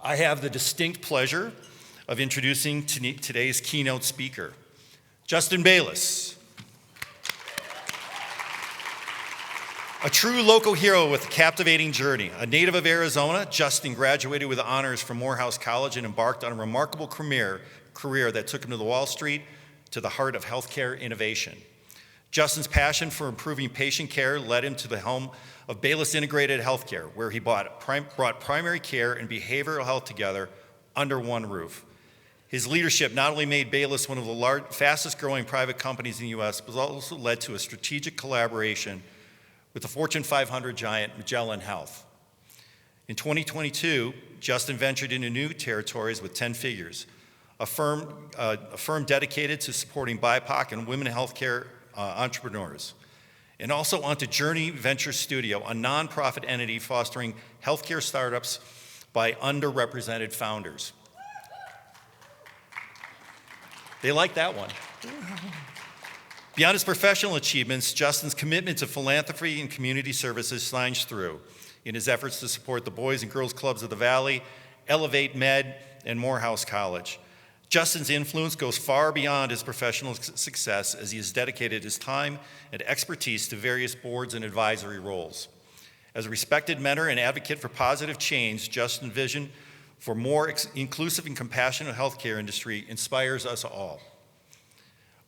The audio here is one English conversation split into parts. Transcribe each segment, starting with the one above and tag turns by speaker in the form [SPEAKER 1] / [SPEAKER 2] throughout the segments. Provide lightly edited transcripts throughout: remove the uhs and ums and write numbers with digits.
[SPEAKER 1] I have the distinct pleasure of introducing today's keynote speaker, Justin Bayless. A true local hero with a captivating journey. A native of Arizona, Justin graduated with honors from Morehouse College and embarked on a remarkable career that took him to the Wall Street, to the heart of healthcare innovation. Justin's passion for improving patient care led him to the helm of Bayless Integrated Healthcare, where he brought primary care and behavioral health together under one roof. His leadership not only made Bayless one of the fastest growing private companies in the US, but also led to a strategic collaboration with the Fortune 500 giant Magellan Health. In 2022, Justin ventured into new territories with 10 figures, a firm dedicated to supporting BIPOC and women healthcare entrepreneurs, and also onto Journey Venture Studio, a nonprofit entity fostering healthcare startups by underrepresented founders. They like that one. Beyond his professional achievements, Justin's commitment to philanthropy and community services shines through in his efforts to support the Boys and Girls Clubs of the Valley, Elevate Med, and Morehouse College. Justin's influence goes far beyond his professional success as he has dedicated his time and expertise to various boards and advisory roles. As a respected mentor and advocate for positive change, Justin's vision for more inclusive and compassionate healthcare industry inspires us all.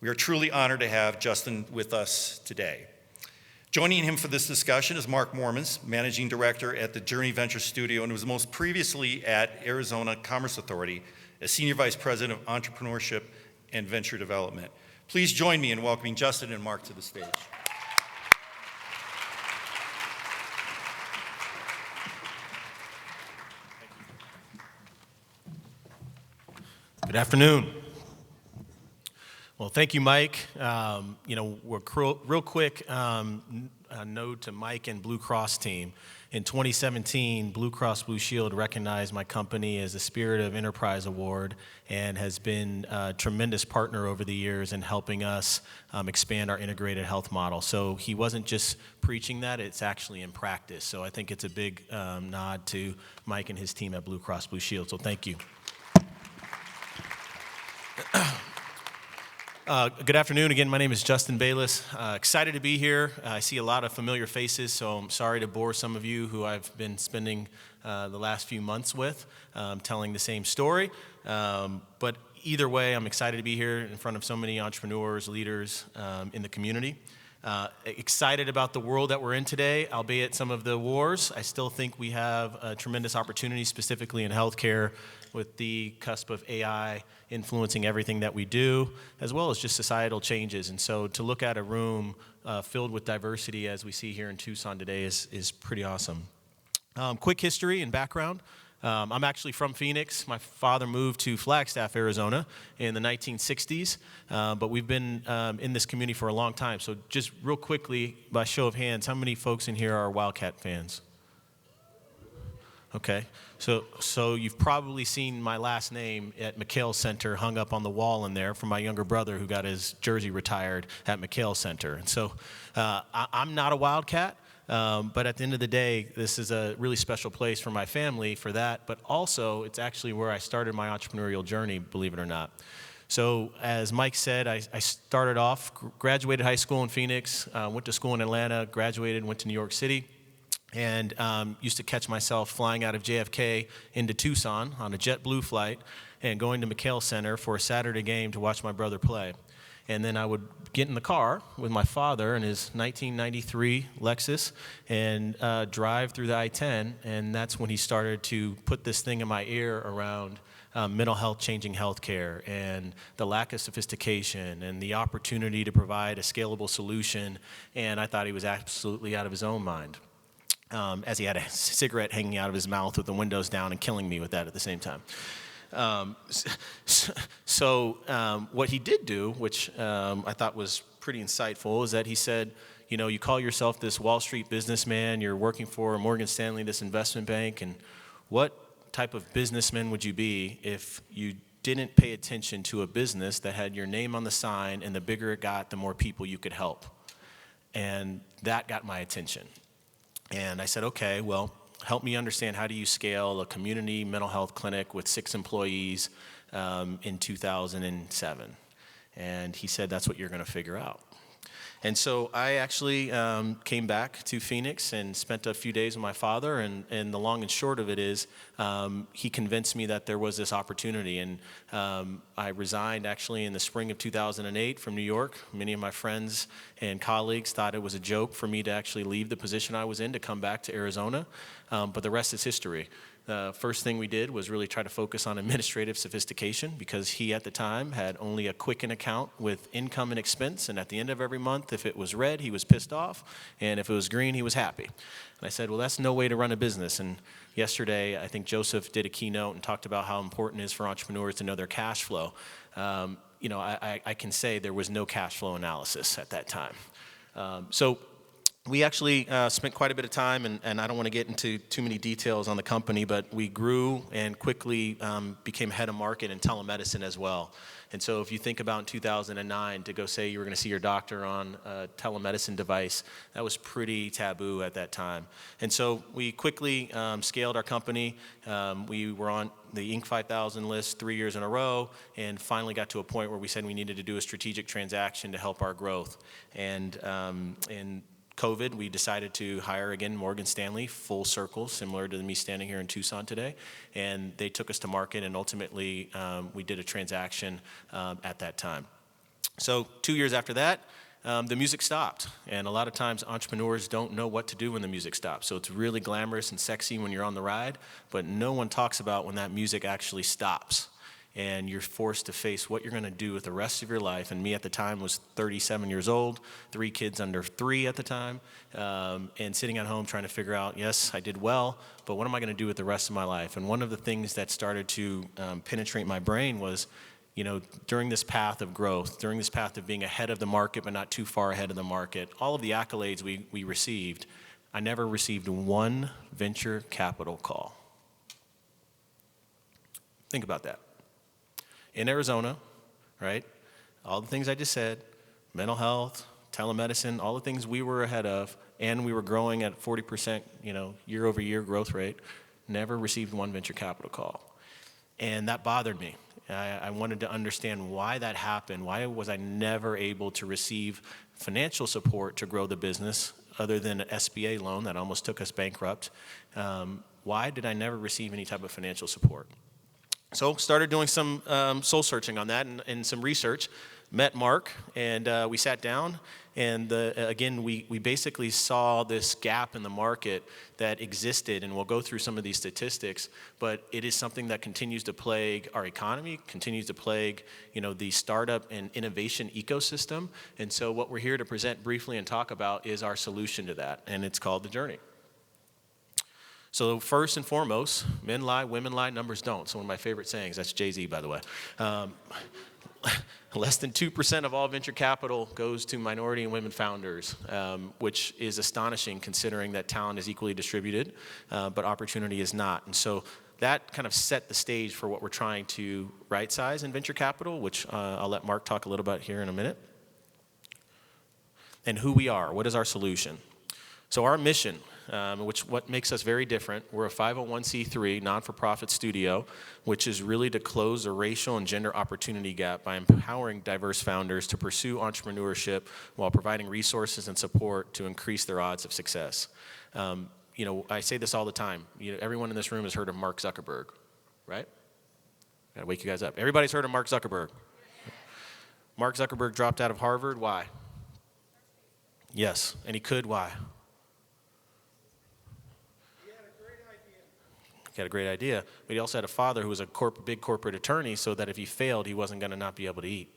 [SPEAKER 1] We are truly honored to have Justin with us today. Joining him for this discussion is Mark Moeremans, Managing Director at the Journey Venture Studio, and was most previously at Arizona Commerce Authority as Senior Vice President of Entrepreneurship and Venture Development. Please join me in welcoming Justin and Mark to the stage.
[SPEAKER 2] Good afternoon. Well, thank you, Mike. Real quick note to Mike and Blue Cross team. In 2017, Blue Cross Blue Shield recognized my company as a Spirit of Enterprise Award and has been a tremendous partner over the years in helping us expand our integrated health model. So he wasn't just preaching that, it's actually in practice. So I think it's a big nod to Mike and his team at Blue Cross Blue Shield, so thank you. Good afternoon. Again, my name is Justin Bayless. Excited to be here. I see a lot of familiar faces, so I'm sorry to bore some of you who I've been spending the last few months with, telling the same story. But either way, I'm excited to be here in front of so many entrepreneurs, leaders in the community. Excited about the world that we're in today, albeit some of the wars. I still think we have a tremendous opportunity, specifically in healthcare, with the cusp of AI influencing everything that we do, as well as just societal changes. And so to look at a room filled with diversity as we see here in Tucson today is pretty awesome. Quick history and background. I'm actually from Phoenix. My father moved to Flagstaff, Arizona in the 1960s, but we've been in this community for a long time. So just real quickly, by show of hands, how many folks in here are Wildcat fans? Okay, so you've probably seen my last name at McHale Center hung up on the wall in there from my younger brother who got his jersey retired at McHale Center. And so I'm not a Wildcat, but at the end of the day, this is a really special place for my family for that, but also it's actually where I started my entrepreneurial journey, believe it or not. So as Mike said, I started off, graduated high school in Phoenix, went to school in Atlanta, graduated, went to New York City, and used to catch myself flying out of JFK into Tucson on a JetBlue flight and going to McHale Center for a Saturday game to watch my brother play. And then I would get in the car with my father in his 1993 Lexus and drive through the I-10, and that's when he started to put this thing in my ear around mental health changing healthcare and the lack of sophistication and the opportunity to provide a scalable solution, and I thought he was absolutely out of his own mind. As he had a cigarette hanging out of his mouth with the windows down and killing me with that at the same time. What he did do, which I thought was pretty insightful, is that he said, you know, you call yourself this Wall Street businessman, you're working for Morgan Stanley, this investment bank, and what type of businessman would you be if you didn't pay attention to a business that had your name on the sign, and the bigger it got, the more people you could help? And that got my attention. And I said, okay, well, help me understand, how do you scale a community mental health clinic with 6 employees in 2007? And he said, that's what you're going to figure out. And so I actually came back to Phoenix and spent a few days with my father, and the long and short of it is he convinced me that there was this opportunity. And I resigned actually in the spring of 2008 from New York. Many of my friends and colleagues thought it was a joke for me to actually leave the position I was in to come back to Arizona, but the rest is history. The first thing we did was really try to focus on administrative sophistication, because he at the time had only a Quicken account with income and expense, and at the end of every month, if it was red, he was pissed off, and if it was green, he was happy. And I said, well, that's no way to run a business. And yesterday, I think Joseph did a keynote and talked about how important it is for entrepreneurs to know their cash flow. I can say there was no cash flow analysis at that time. So we actually spent quite a bit of time, and I don't want to get into too many details on the company, but we grew and quickly became head of market in telemedicine as well. And so if you think about in 2009, to go say you were going to see your doctor on a telemedicine device, that was pretty taboo at that time. And so we quickly scaled our company. We were on the Inc. 5000 list 3 years in a row, and finally got to a point where we said we needed to do a strategic transaction to help our growth. And in COVID, we decided to hire again Morgan Stanley, full circle, similar to me standing here in Tucson today. And they took us to market, and ultimately we did a transaction at that time. So 2 years after that, the music stopped. And a lot of times entrepreneurs don't know what to do when the music stops. So it's really glamorous and sexy when you're on the ride, but no one talks about when that music actually stops, and you're forced to face what you're going to do with the rest of your life. And me at the time was 37 years old, 3 kids under 3 at the time, and sitting at home trying to figure out, yes, I did well, but what am I going to do with the rest of my life? And one of the things that started to penetrate my brain was, during this path of growth, during this path of being ahead of the market but not too far ahead of the market, all of the accolades we received, I never received one venture capital call. Think about that. In Arizona, right? All the things I just said, mental health, telemedicine, all the things we were ahead of, and we were growing at 40%, year-over-year growth rate, never received one venture capital call. And that bothered me. I wanted to understand why that happened. Why was I never able to receive financial support to grow the business, other than an SBA loan that almost took us bankrupt? Why did I never receive any type of financial support? So started doing some soul searching on that and some research. Met Mark, and we sat down, and again, we basically saw this gap in the market that existed, and we'll go through some of these statistics, but it is something that continues to plague our economy, continues to plague, the startup and innovation ecosystem. And so what we're here to present briefly and talk about is our solution to that, and it's called The Journey. So first and foremost, men lie, women lie, numbers don't. So one of my favorite sayings, that's Jay-Z, by the way. Less than 2% of all venture capital goes to minority and women founders, which is astonishing considering that talent is equally distributed, but opportunity is not. And so that kind of set the stage for what we're trying to right-size in venture capital, which I'll let Mark talk a little about here in a minute. And who we are, what is our solution? So our mission, what makes us very different, we're a 501c3 non-for-profit studio, which is really to close the racial and gender opportunity gap by empowering diverse founders to pursue entrepreneurship while providing resources and support to increase their odds of success. I say this all the time. Everyone in this room has heard of Mark Zuckerberg, right? Gotta wake you guys up. Everybody's heard of Mark Zuckerberg. Mark Zuckerberg dropped out of Harvard. Why? Yes, and he could. Why? He had a great idea, but he also had a father who was a big corporate attorney, so that if he failed, he wasn't going to not be able to eat.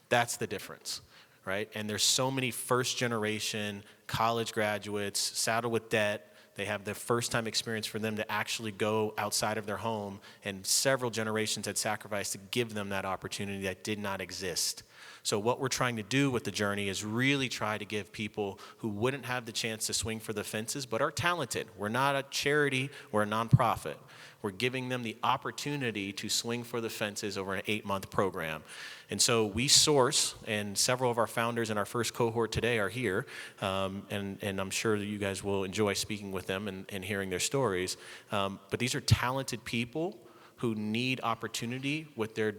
[SPEAKER 2] That's the difference, right? And there's so many first-generation college graduates saddled with debt. They have the first-time experience for them to actually go outside of their home, and several generations had sacrificed to give them that opportunity that did not exist. So what we're trying to do with the journey is really try to give people who wouldn't have the chance to swing for the fences but are talented. We're not a charity, we're a nonprofit. We're giving them the opportunity to swing for the fences over an 8-month program. And so we source, and several of our founders in our first cohort today are here, and I'm sure that you guys will enjoy speaking with them and hearing their stories. But these are talented people who need opportunity with their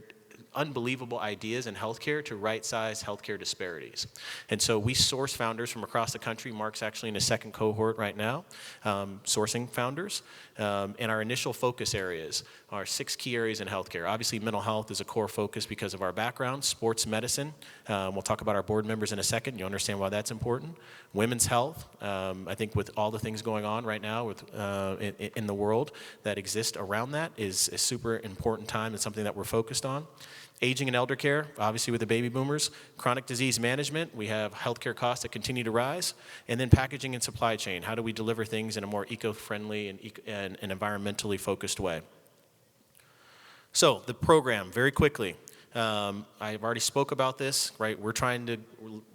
[SPEAKER 2] unbelievable ideas in healthcare to right-size healthcare disparities. And so we source founders from across the country. Mark's actually in a second cohort right now, sourcing founders. And our initial focus areas are 6 key areas in healthcare. Obviously, mental health is a core focus because of our background. Sports medicine, we'll talk about our board members in a second. You'll understand why that's important. Women's health, I think with all the things going on right now with, in the world that exist around that is a super important time and something that we're focused on. Aging and elder care, obviously with the baby boomers. Chronic disease management, we have healthcare costs that continue to rise. And then packaging and supply chain, how do we deliver things in a more eco-friendly and environmentally focused way? So the program, very quickly. I've already spoke about this, right? We're trying to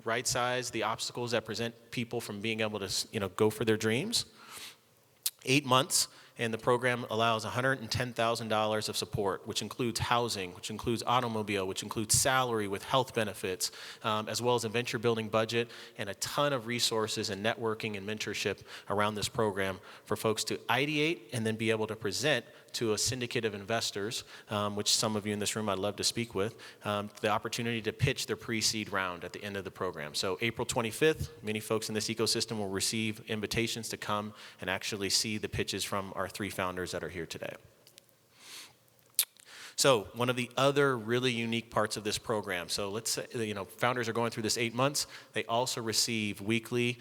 [SPEAKER 2] right-size the obstacles that present people from being able to, go for their dreams. 8 months. And the program allows $110,000 of support, which includes housing, which includes automobile, which includes salary with health benefits, as well as a venture building budget and a ton of resources and networking and mentorship around this program for folks to ideate and then be able to present to a syndicate of investors, which some of you in this room I'd love to speak with, the opportunity to pitch their pre-seed round at the end of the program. So April 25th, many folks in this ecosystem will receive invitations to come and actually see the pitches from our 3 founders that are here today. So one of the other really unique parts of this program, so let's say, founders are going through this 8 months. They also receive weekly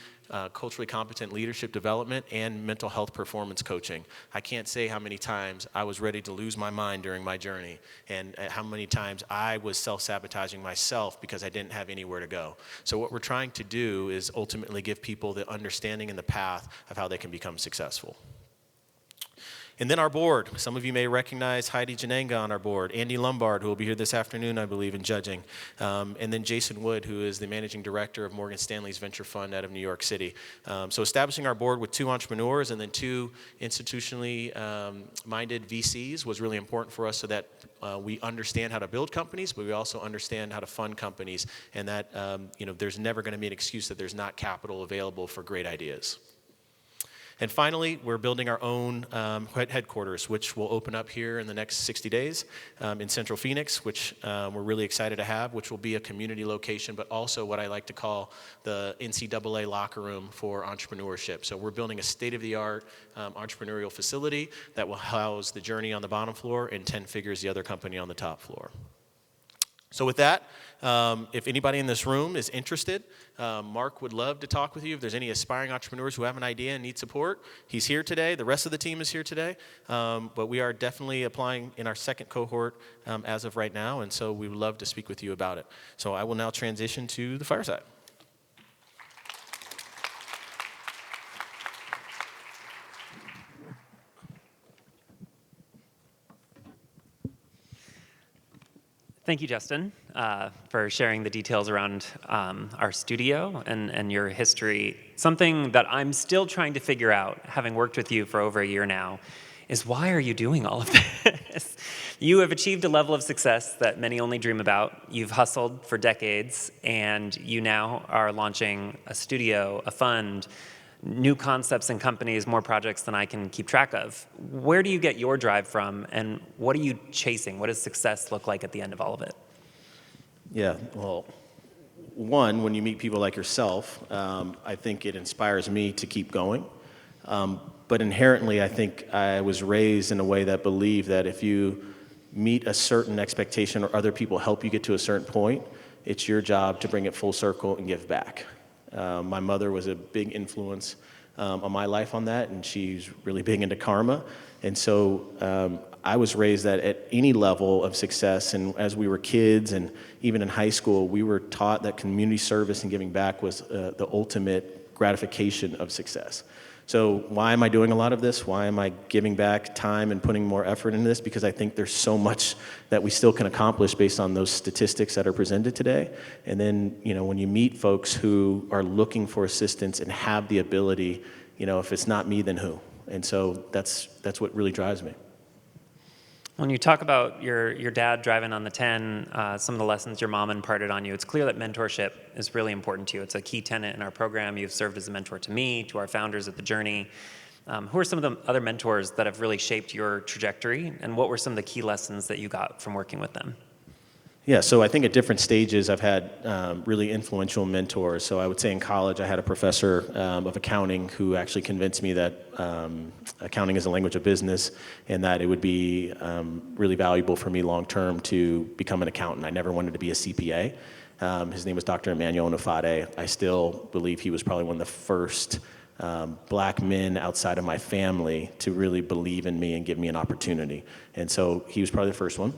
[SPEAKER 2] culturally competent leadership development and mental health performance coaching. I can't say how many times I was ready to lose my mind during my journey and how many times I was self-sabotaging myself because I didn't have anywhere to go. So what we're trying to do is ultimately give people the understanding and the path of how they can become successful. And then our board. Some of you may recognize Heidi Jananga on our board, Andy Lombard, who will be here this afternoon, I believe, in judging, and then Jason Wood, who is the managing director of Morgan Stanley's venture fund out of New York City. So establishing our board with 2 entrepreneurs and then 2 institutionally minded VCs was really important for us so that we understand how to build companies, but we also understand how to fund companies, and that there's never going to be an excuse that there's not capital available for great ideas. And finally, we're building our own headquarters, which will open up here in the next 60 days in Central Phoenix, which we're really excited to have, which will be a community location, but also what I like to call the NCAA locker room for entrepreneurship. So we're building a state-of-the-art entrepreneurial facility that will house the Journey on the bottom floor and 10 Figures, the other company, on the top floor. So with that, if anybody in this room is interested, Mark would love to talk with you. If there's any aspiring entrepreneurs who have an idea and need support, he's here today. The rest of the team is here today. But we are definitely applying in our second cohort as of right now, and so we would love to speak with you about it. So I will now transition to the fireside.
[SPEAKER 3] Thank you, Justin, for sharing the details around our studio and your history. Something that I'm still trying to figure out, having worked with you for over a year now, is why are you doing all of this? You have achieved a level of success that many only dream about. You've hustled for decades, and you now are launching a studio, a fund, new concepts and companies, more projects than I can keep track of. Where do you get your drive from, and what are you chasing? What does success look like at the end of all of it?
[SPEAKER 2] Yeah, well, one, when you meet people like yourself, I think it inspires me to keep going. But inherently, I think I was raised in a way that believed that if you meet a certain expectation or other people help you get to a certain point, it's your job to bring it full circle and give back. My mother was a big influence on my life on that, and she's really big into karma. And so I was raised that at any level of success, and as we were kids and even in high school, we were taught that community service and giving back was the ultimate gratification of success. So why am I doing a lot of this? Why am I giving back time and putting more effort into this? Because I think there's so much that we still can accomplish based on those statistics that are presented today. And then, when you meet folks who are looking for assistance and have the ability, if it's not me, then who? And so that's what really drives me.
[SPEAKER 3] When you talk about your dad driving on the 10, some of the lessons your mom imparted on you, it's clear that mentorship is really important to you. It's a key tenet in our program. You've served as a mentor to me, to our founders at The Journey. Who are some of the other mentors that have really shaped your trajectory, and what were some of the key lessons that you got from working with them?
[SPEAKER 2] Yeah, so I think at different stages I've had really influential mentors. So I would say in college I had a professor of accounting who actually convinced me that accounting is a language of business and that it would be really valuable for me long term to become an accountant. I never wanted to be a CPA. His name was Dr. Emmanuel Nufade. I still believe he was probably one of the first black men outside of my family to really believe in me and give me an opportunity. And so he was probably the first one.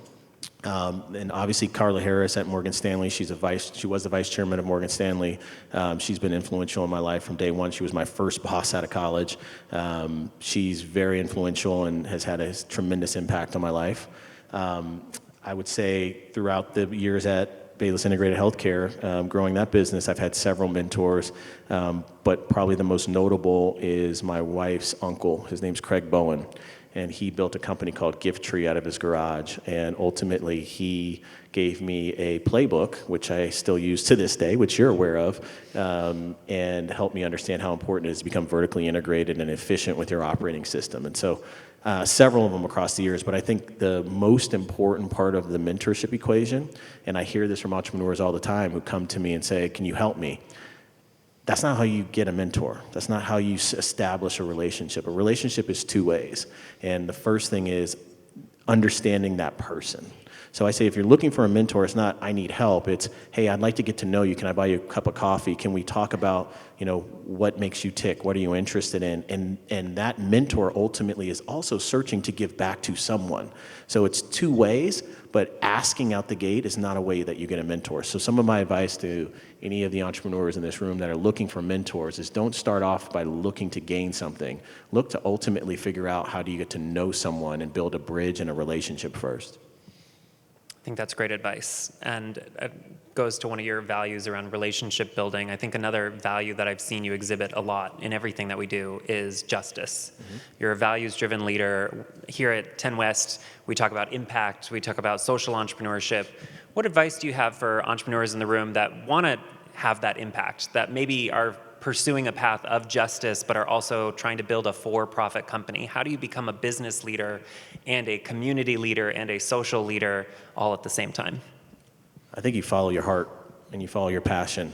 [SPEAKER 2] And obviously Carla Harris at Morgan Stanley, she was the vice chairman of Morgan Stanley. She's been influential in my life from day one. She was my first boss out of college. She's very influential and has had a tremendous impact on my life. I would say throughout the years at Bayless Integrated Healthcare, growing that business, I've had several mentors, but probably the most notable is my wife's uncle. His name's Craig Bowen. And he built a company called Gift Tree out of his garage. And ultimately, he gave me a playbook, which I still use to this day, which you're aware of, and helped me understand how important it is to become vertically integrated and efficient with your operating system. And so several of them across the years, but I think the most important part of the mentorship equation, and I hear this from entrepreneurs all the time who come to me and say, can you help me? That's not how you get a mentor. That's not how you establish a relationship. A relationship is two ways. And the first thing is understanding that person. So I say if you're looking for a mentor, it's not, I need help. It's, hey, I'd like to get to know you. Can I buy you a cup of coffee? Can we talk about, what makes you tick? What are you interested in? And that mentor ultimately is also searching to give back to someone. So it's two ways, but asking out the gate is not a way that you get a mentor. So some of my advice to any of the entrepreneurs in this room that are looking for mentors is don't start off by looking to gain something. Look to ultimately figure out how do you get to know someone and build a bridge and a relationship first.
[SPEAKER 3] I think that's great advice, and it goes to one of your values around relationship building. I think another value that I've seen you exhibit a lot in everything that we do is justice. Mm-hmm. You're a values-driven leader. Here at 10 West, we talk about impact, we talk about social entrepreneurship. What advice do you have for entrepreneurs in the room that want to have that impact, that maybe are pursuing a path of justice, but are also trying to build a for-profit company? How do you become a business leader and a community leader and a social leader all at the same time?
[SPEAKER 2] I think you follow your heart and you follow your passion.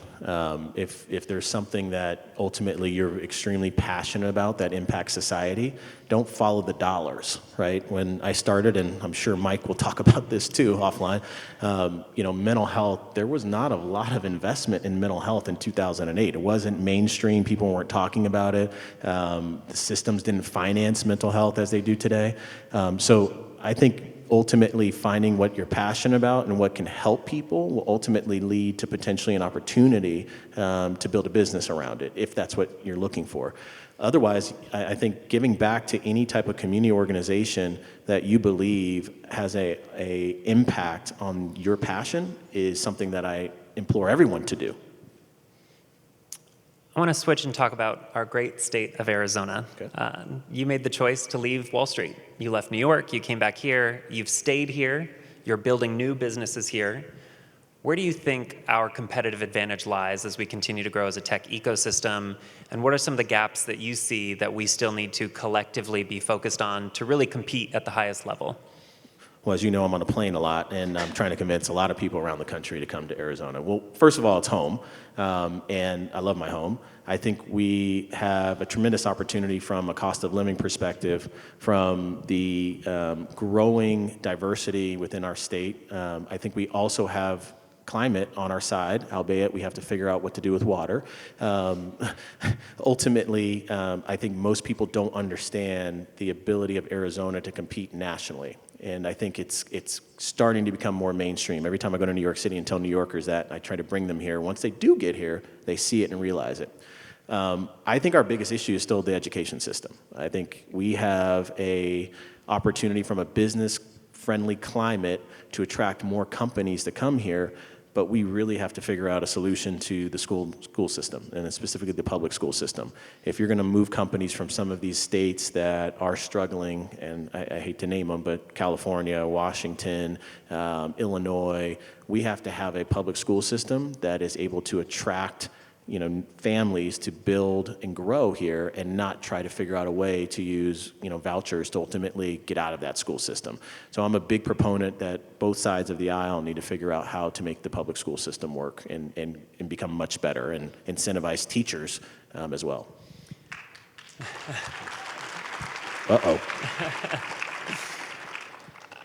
[SPEAKER 2] If there's something that ultimately you're extremely passionate about that impacts society, don't follow the dollars, right? When I started, and I'm sure Mike will talk about this too offline, mental health, there was not a lot of investment in mental health in 2008. It wasn't mainstream, people weren't talking about it. The systems didn't finance mental health as they do today. So I think ultimately finding what you're passionate about and what can help people will ultimately lead to potentially an opportunity to build a business around it, if that's what you're looking for. Otherwise, I think giving back to any type of community organization that you believe has a impact on your passion is something that I implore everyone to do.
[SPEAKER 3] I want to switch and talk about our great state of Arizona. Okay. You made the choice to leave Wall Street. You left New York, you came back here, you've stayed here, you're building new businesses here. Where do you think our competitive advantage lies as we continue to grow as a tech ecosystem? And what are some of the gaps that you see that we still need to collectively be focused on to really compete at the highest level?
[SPEAKER 2] Well, as you know, I'm on a plane a lot, and I'm trying to convince a lot of people around the country to come to Arizona. Well, first of all, it's home, and I love my home. I think we have a tremendous opportunity from a cost of living perspective, from the growing diversity within our state. I think we also have climate on our side, albeit we have to figure out what to do with water. Ultimately, I think most people don't understand the ability of Arizona to compete nationally. And I think it's starting to become more mainstream. Every time I go to New York City and tell New Yorkers that, I try to bring them here. Once they do get here, they see it and realize it.
[SPEAKER 4] I think our biggest issue is still the education system. I think we have a opportunity from a business-friendly climate to attract more companies to come here, but we really have to figure out a solution to the school system, and specifically the public school system. If you're going to move companies from some of these states that are struggling, and I hate to name them, but California, Washington, Illinois, we have to have a public school system that is able to attract families to build and grow here, and not try to figure out a way to use, vouchers to ultimately get out of that school system. So I'm a big proponent that both sides of the aisle need to figure out how to make the public school system work and become much better, and incentivize teachers as well. Uh-oh.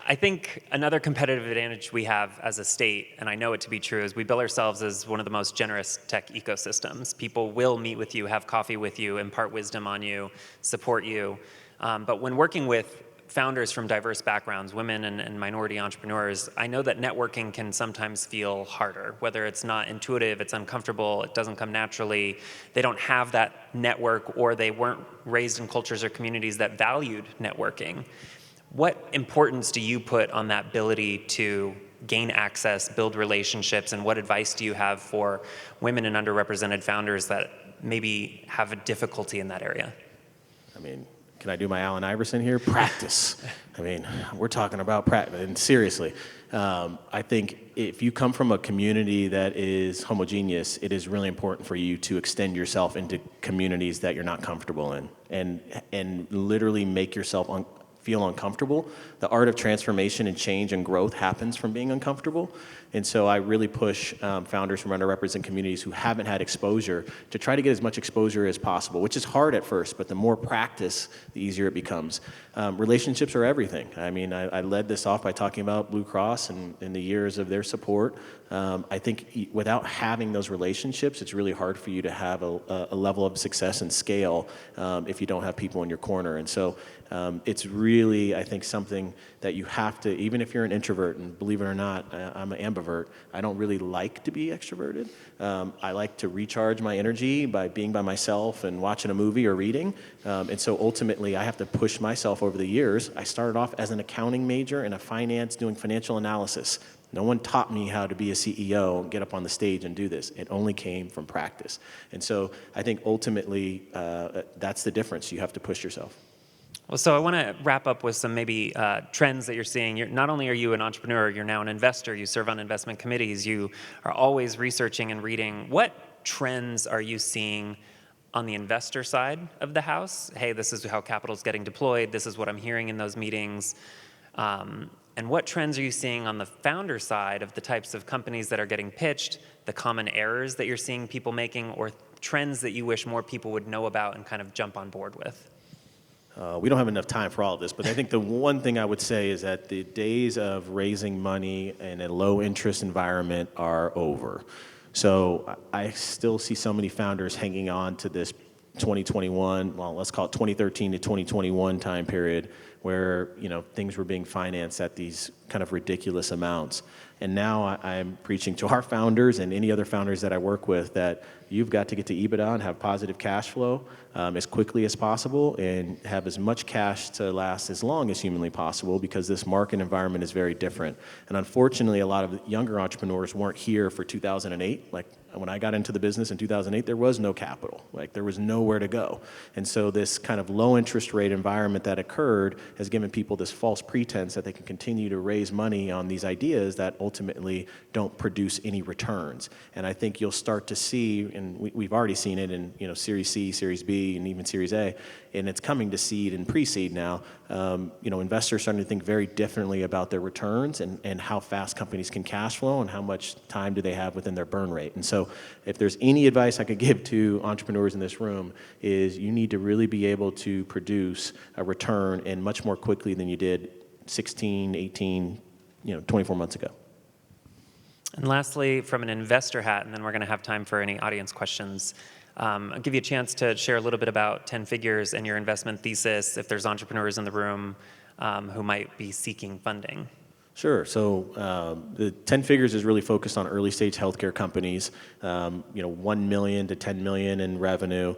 [SPEAKER 3] I think another competitive advantage we have as a state, and I know it to be true, is we bill ourselves as one of the most generous tech ecosystems. People will meet with you, have coffee with you, impart wisdom on you, support you. But when working with founders from diverse backgrounds, women and minority entrepreneurs, I know that networking can sometimes feel harder, whether it's not intuitive, it's uncomfortable, it doesn't come naturally, they don't have that network, or they weren't raised in cultures or communities that valued networking. What importance do you put on that ability to gain access, build relationships, and what advice do you have for women and underrepresented founders that maybe have a difficulty in that area?
[SPEAKER 4] I mean, can I do my Allen Iverson here? Practice. I mean, we're talking about practice, and seriously, I think if you come from a community that is homogeneous, it is really important for you to extend yourself into communities that you're not comfortable in, and literally make yourself feel uncomfortable. The art of transformation and change and growth happens from being uncomfortable. And so I really push founders from underrepresented communities who haven't had exposure to try to get as much exposure as possible, which is hard at first, but the more practice, the easier it becomes. Relationships are everything. I mean, I led this off by talking about Blue Cross and the years of their support. I think without having those relationships, it's really hard for you to have a level of success and scale if you don't have people in your corner. And so it's really, I think, something that you have to, even if you're an introvert, and believe it or not, I'm an ambivert, I don't really like to be extroverted. I like to recharge my energy by being by myself and watching a movie or reading. And so ultimately, I have to push myself over the years. I started off as an accounting major in a finance, doing financial analysis. No one taught me how to be a CEO, get up on the stage and do this. It only came from practice. And so I think ultimately, that's the difference. You have to push yourself.
[SPEAKER 3] Well, so I want to wrap up with some maybe trends that you're seeing. Not only are you an entrepreneur, you're now an investor, you serve on investment committees, you are always researching and reading. What trends are you seeing on the investor side of the house? Hey, this is how capital is getting deployed, this is what I'm hearing in those meetings. And what trends are you seeing on the founder side of the types of companies that are getting pitched, the common errors that you're seeing people making, or trends that you wish more people would know about and kind of jump on board with?
[SPEAKER 4] We don't have enough time for all of this, but I think the one thing I would say is that the days of raising money in a low interest environment are over. So I still see so many founders hanging on to this 2021, well, let's call it 2013 to 2021 time period where, things were being financed at these kind of ridiculous amounts. And now I'm preaching to our founders and any other founders that I work with that you've got to get to EBITDA and have positive cash flow as quickly as possible and have as much cash to last as long as humanly possible, because this market environment is very different. And unfortunately, a lot of younger entrepreneurs weren't here for 2008. Like when I got into the business in 2008, there was no capital. Like there was nowhere to go. And so this kind of low interest rate environment that occurred has given people this false pretense that they can continue to raise money on these ideas that ultimately don't produce any returns. And I think you'll start to see, and we've already seen it in Series C, Series B, and even Series A, and it's coming to seed and pre-seed now. Investors are starting to think very differently about their returns and how fast companies can cash flow and how much time do they have within their burn rate. And so if there's any advice I could give to entrepreneurs in this room is you need to really be able to produce a return and much more quickly than you did 16, 18, 24 months ago.
[SPEAKER 3] And lastly, from an investor hat, and then we're going to have time for any audience questions, I'll give you a chance to share a little bit about 10 Figures and your investment thesis if there's entrepreneurs in the room who might be seeking funding.
[SPEAKER 4] Sure. So the 10 figures is really focused on early stage healthcare companies, 1 million to 10 million in revenue.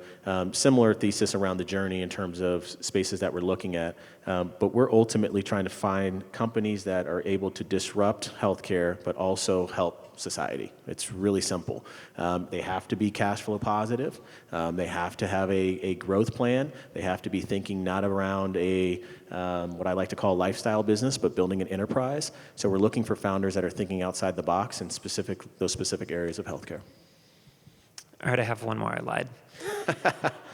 [SPEAKER 4] Similar thesis around the journey in terms of spaces that we're looking at. But we're ultimately trying to find companies that are able to disrupt healthcare, but also help society. It's really simple. They have to be cash flow positive. They have to have a growth plan. They have to be thinking not around what I like to call lifestyle business, but building an enterprise. So we're looking for founders that are thinking outside the box in those specific areas of healthcare.
[SPEAKER 3] All right, I have one more. I lied.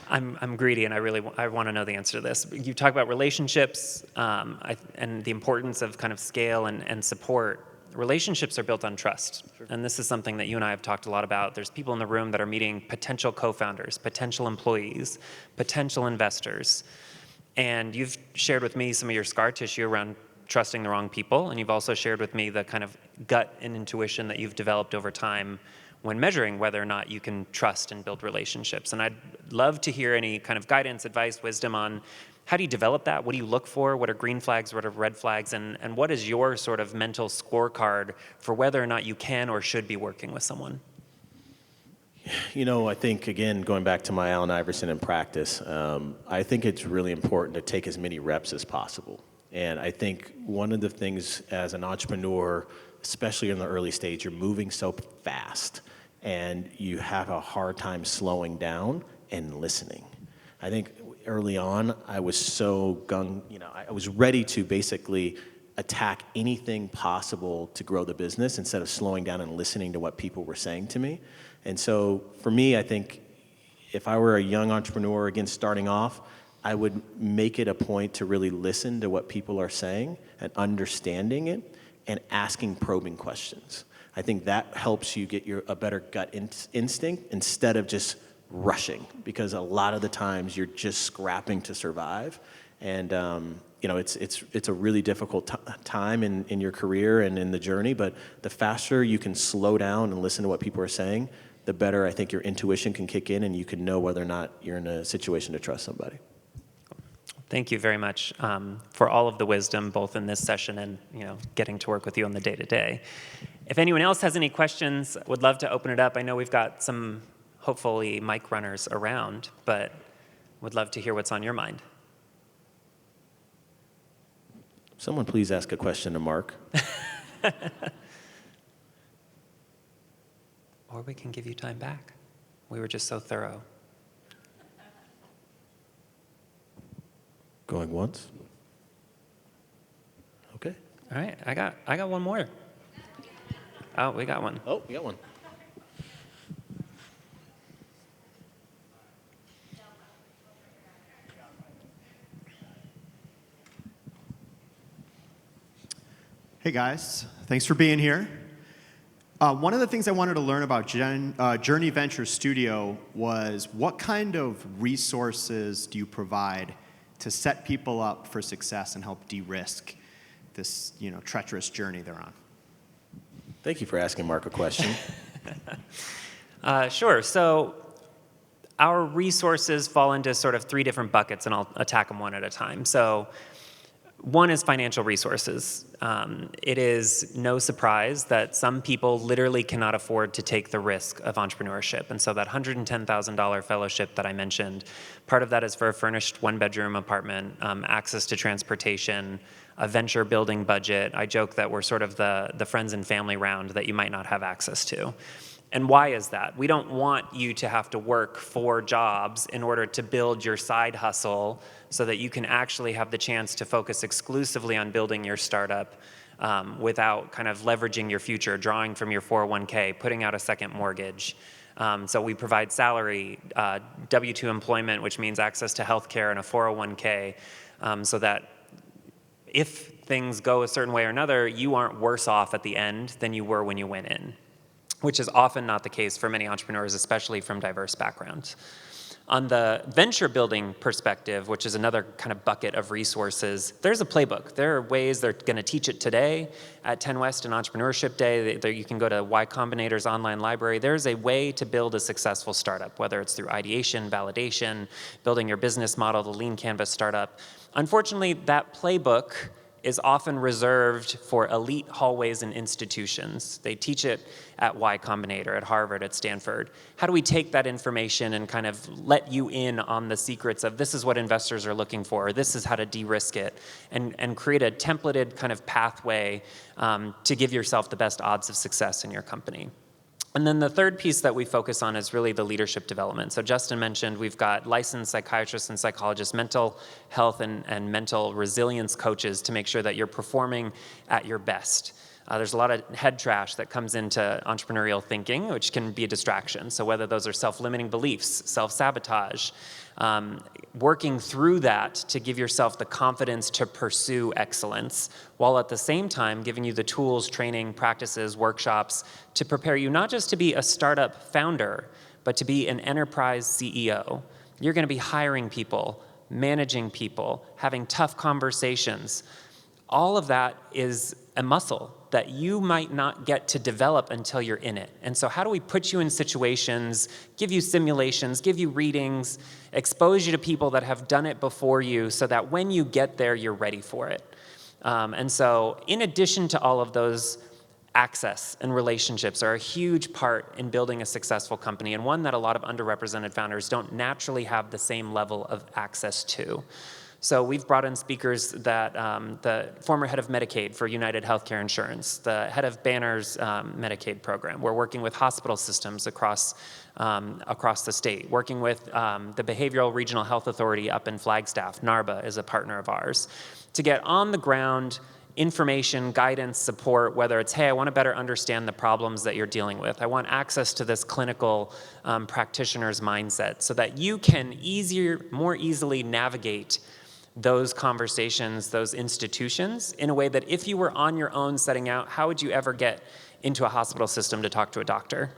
[SPEAKER 3] I'm greedy, and I want to know the answer to this. You talk about relationships and the importance of kind of scale and support. Relationships are built on trust, and this is something that you and I have talked a lot about. There's people in the room that are meeting potential co-founders, potential employees, potential investors, and you've shared with me some of your scar tissue around trusting the wrong people, and you've also shared with me the kind of gut and intuition that you've developed over time when measuring whether or not you can trust and build relationships. And I'd love to hear any kind of guidance, advice, wisdom on how do you develop that? What do you look for? What are green flags? What are red flags? And what is your sort of mental scorecard for whether or not you can or should be working with someone?
[SPEAKER 4] I think, again, going back to my Allen Iverson in practice, I think it's really important to take as many reps as possible. And I think one of the things as an entrepreneur, especially in the early stage, you're moving so fast and you have a hard time slowing down and listening. I think early on, I was so I was ready to basically attack anything possible to grow the business instead of slowing down and listening to what people were saying to me. And so for me, I think if I were a young entrepreneur, again, starting off, I would make it a point to really listen to what people are saying and understanding it and asking probing questions. I think that helps you get a better gut instinct instead of just rushing, because a lot of the times you're just scrapping to survive. And it's a really difficult time in your career and in the journey, but the faster you can slow down and listen to what people are saying, the better I think your intuition can kick in and you can know whether or not you're in a situation to trust somebody.
[SPEAKER 3] Thank you very much for all of the wisdom, both in this session and getting to work with you on the day-to-day. If anyone else has any questions, would love to open it up. I know we've got some, hopefully, mic runners around, but would love to hear what's on your mind.
[SPEAKER 4] Someone please ask a question to Mark.
[SPEAKER 3] Or we can give you time back. We were just so thorough.
[SPEAKER 4] Going once? Okay.
[SPEAKER 3] All right, I got one more. Oh, we got one.
[SPEAKER 4] Oh, we got one.
[SPEAKER 5] Hey guys, thanks for being here. One of the things I wanted to learn about Journey Venture Studio was what kind of resources do you provide to set people up for success and help de-risk this treacherous journey they're on?
[SPEAKER 4] Thank you for asking Mark a question.
[SPEAKER 3] Sure. So our resources fall into sort of three different buckets, and I'll attack them one at a time. So one is financial resources. It is no surprise that some people literally cannot afford to take the risk of entrepreneurship. And so that $110,000 fellowship that I mentioned, part of that is for a furnished one-bedroom apartment, access to transportation, a venture building budget. I joke that we're sort of the friends and family round that you might not have access to. And why is that? We don't want you to have to work 4 jobs in order to build your side hustle so that you can actually have the chance to focus exclusively on building your startup without kind of leveraging your future, drawing from your 401k, putting out a second mortgage. So we provide salary, W-2 employment, which means access to healthcare and a 401k, so that if things go a certain way or another, you aren't worse off at the end than you were when you went in, which is often not the case for many entrepreneurs, especially from diverse backgrounds. On the venture building perspective, which is another kind of bucket of resources, there's a playbook. There are ways they're going to teach it today at 10 West and Entrepreneurship Day. You can go to Y Combinator's online library. There's a way to build a successful startup, whether it's through ideation, validation, building your business model, the lean canvas startup. Unfortunately, that playbook is often reserved for elite hallways and institutions. They teach it at Y Combinator, at Harvard, at Stanford. How do we take that information and kind of let you in on the secrets of this is what investors are looking for, this is how to de-risk it, and create a templated kind of pathway to give yourself the best odds of success in your company? And then the third piece that we focus on is really the leadership development. So Justin mentioned we've got licensed psychiatrists and psychologists, mental health and mental resilience coaches to make sure that you're performing at your best. There's a lot of head trash that comes into entrepreneurial thinking, which can be a distraction. So whether those are self-limiting beliefs, self-sabotage, working through that to give yourself the confidence to pursue excellence, while at the same time giving you the tools, training, practices, workshops to prepare you not just to be a startup founder, but to be an enterprise CEO. You're going to be hiring people, managing people, having tough conversations. All of that is a muscle that you might not get to develop until you're in it. And so how do we put you in situations, give you simulations, give you readings, expose you to people that have done it before you so that when you get there, you're ready for it? And so in addition to all of those, access and relationships are a huge part in building a successful company, and one that a lot of underrepresented founders don't naturally have the same level of access to. So we've brought in speakers that the former head of Medicaid for United Healthcare Insurance, the head of Banner's Medicaid program. We're working with hospital systems across the state, working with the Behavioral Regional Health Authority up in Flagstaff. NARBA is a partner of ours, to get on the ground information, guidance, support, whether it's, hey, I want to better understand the problems that you're dealing with. I want access to this clinical practitioner's mindset so that you can more easily navigate those conversations, those institutions, in a way that if you were on your own setting out, how would you ever get into a hospital system to talk to a doctor?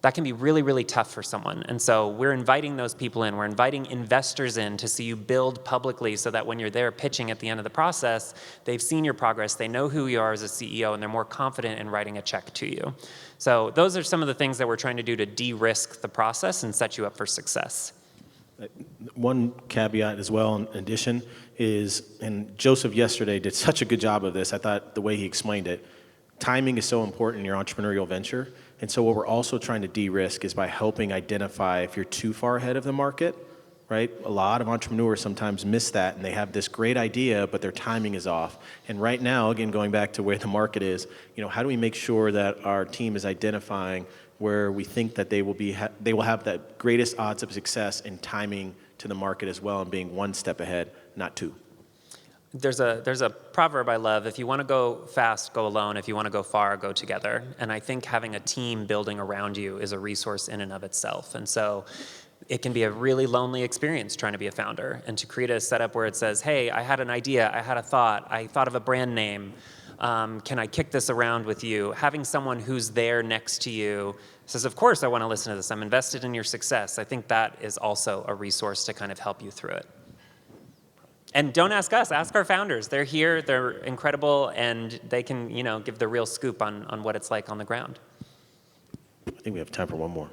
[SPEAKER 3] That can be really, really tough for someone. And so we're inviting those people in. We're inviting investors in to see you build publicly so that when you're there pitching at the end of the process, they've seen your progress, they know who you are as a CEO, and they're more confident in writing a check to you. So those are some of the things that we're trying to do to de-risk the process and set you up for success.
[SPEAKER 4] One caveat as well, in addition, is, and Joseph yesterday did such a good job of this, I thought the way he explained it, timing is so important in your entrepreneurial venture. And so what we're also trying to de-risk is by helping identify if you're too far ahead of the market, right? A lot of entrepreneurs sometimes miss that, and they have this great idea, but their timing is off. And right now, again, going back to where the market is, how do we make sure that our team is identifying where we think that they will have the greatest odds of success in timing to the market as well, and being one step ahead, not two?
[SPEAKER 3] There's a proverb I love: if you want to go fast, go alone. If you want to go far, go together. And I think having a team building around you is a resource in and of itself. And so it can be a really lonely experience trying to be a founder, and to create a setup where it says, hey, I had an idea, I had a thought, I thought of a brand name. Can I kick this around with you? Having someone who's there next to you says, of course I want to listen to this. I'm invested in your success. I think that is also a resource to kind of help you through it. And don't ask us, ask our founders. They're here, they're incredible, and they can, give the real scoop on what it's like on the ground.
[SPEAKER 4] I think we have time for one more.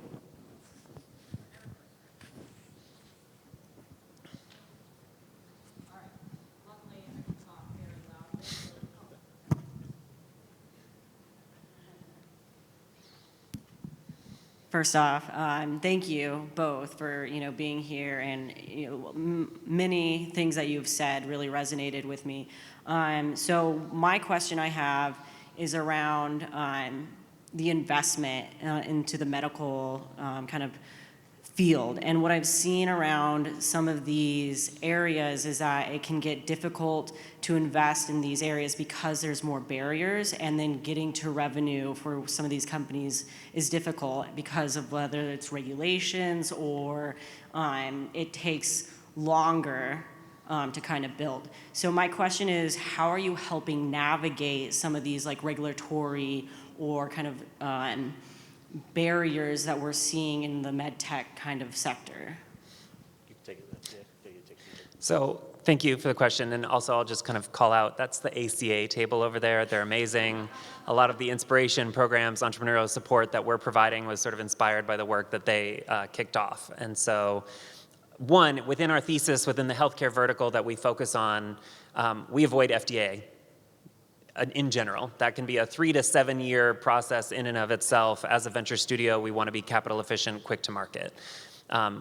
[SPEAKER 6] First off, thank you both for being here, and many things that you've said really resonated with me. So my question I have is around the investment into the medical kind of field. And what I've seen around some of these areas is that it can get difficult to invest in these areas because there's more barriers, and then getting to revenue for some of these companies is difficult because of whether it's regulations or it takes longer to kind of build. So my question is, how are you helping navigate some of these regulatory or kind of barriers that we're seeing in the med tech kind of sector?
[SPEAKER 3] So thank you for the question, and also I'll just kind of call out, that's the ACA table over there. They're amazing. A lot of the inspiration programs, entrepreneurial support that we're providing was sort of inspired by the work that they kicked off. And so one, within our thesis, within the healthcare vertical that we focus on, we avoid FDA in general. That can be a 3 to 7 year process in and of itself. As a venture studio, we want to be capital efficient, quick to market.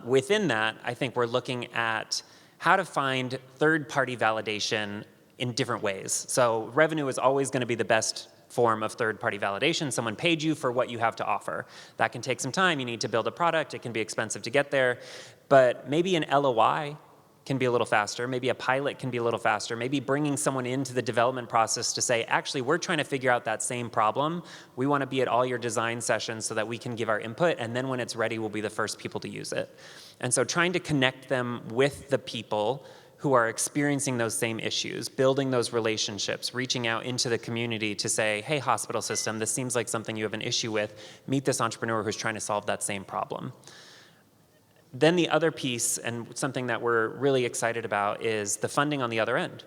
[SPEAKER 3] Within that, I think we're looking at how to find third-party validation in different ways. So revenue is always going to be the best form of third-party validation. Someone paid you for what you have to offer. That can take some time. You need to build a product. It can be expensive to get there. But maybe an LOI can be a little faster. Maybe a pilot can be a little faster. Maybe bringing someone into the development process to say, actually, we're trying to figure out that same problem. We want to be at all your design sessions so that we can give our input, and then when it's ready, we'll be the first people to use it. And so trying to connect them with the people who are experiencing those same issues, building those relationships, reaching out into the community to say, hey, hospital system, this seems like something you have an issue with. Meet this entrepreneur who's trying to solve that same problem. Then the other piece, and something that we're really excited about, is the funding on the other end.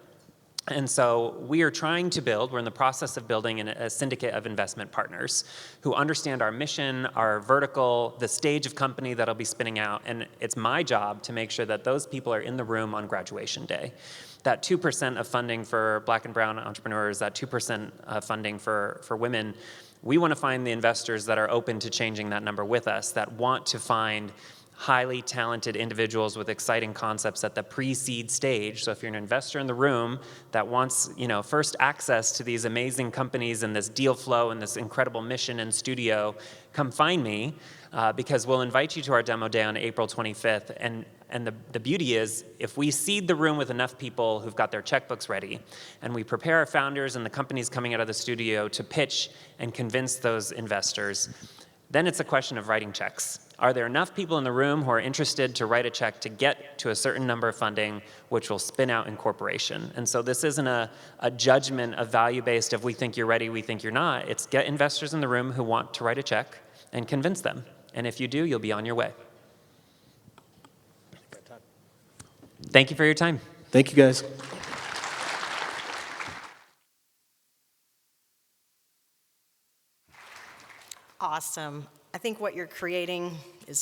[SPEAKER 3] And so we are trying to build, we're in the process of building a syndicate of investment partners who understand our mission, our vertical, the stage of company that'll be spinning out, and it's my job to make sure that those people are in the room on graduation day. That 2% of funding for Black and brown entrepreneurs, that 2% of funding for women, we want to find the investors that are open to changing that number with us, that want to find highly talented individuals with exciting concepts at the pre-seed stage. So if you're an investor in the room that wants, first access to these amazing companies and this deal flow and this incredible mission and studio, come find me because we'll invite you to our demo day on April 25th. And the beauty is, if we seed the room with enough people who've got their checkbooks ready, and we prepare our founders and the companies coming out of the studio to pitch and convince those investors, then it's a question of writing checks. Are there enough people in the room who are interested to write a check to get to a certain number of funding, which will spin out incorporation? And so this isn't a judgment of value-based of we think you're ready, we think you're not. It's get investors in the room who want to write a check and convince them. And if you do, you'll be on your way. Thank you for your time.
[SPEAKER 4] Thank you, guys.
[SPEAKER 7] Awesome. I think what you're creating is